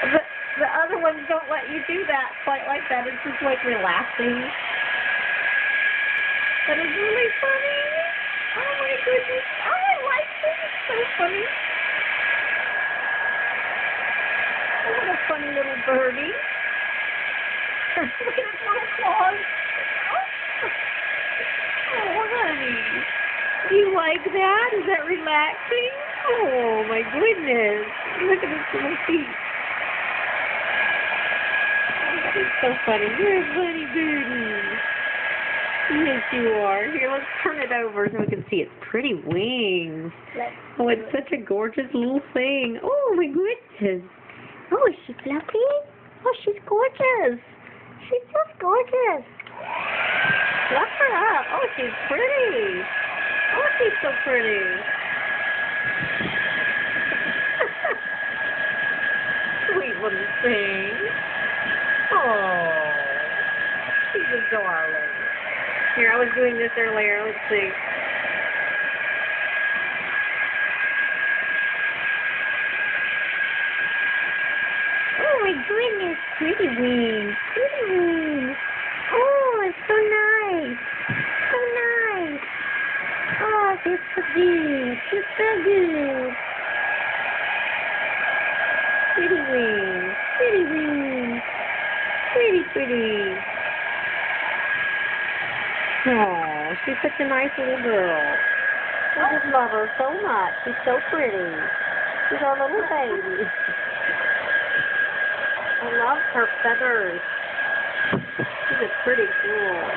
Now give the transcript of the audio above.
The other ones don't let you do that quite like that. It's just like relaxing. That is really funny. Oh my goodness. Oh, I like this. It's so funny. Oh, what a funny little birdie. Look at his little claws. Oh, honey. Do you like that? Is that relaxing? Oh, my goodness. Look at his little feet. Oh, that is so funny. You're a funny birdie. Yes, you are. Here, let's turn it over so we can see its pretty wings. Oh, it's such a gorgeous little thing. Oh, my goodness. Oh, is she fluffy? Oh, she's gorgeous. She's just gorgeous. Fluff her up. Oh, she's pretty. Oh, she's so pretty. Sweet little thing. Oh, she's a darling. Here, I was doing this earlier. Let's see. Oh my goodness, pretty wings. Pretty wings. Oh, it's so nice. So nice. Oh, she's so good. She's so good. Pretty wings. Pretty wings. Pretty, pretty. Oh, she's such a nice little girl. I just love her so much. She's so pretty. She's our little baby. I love her feathers. She's a pretty girl.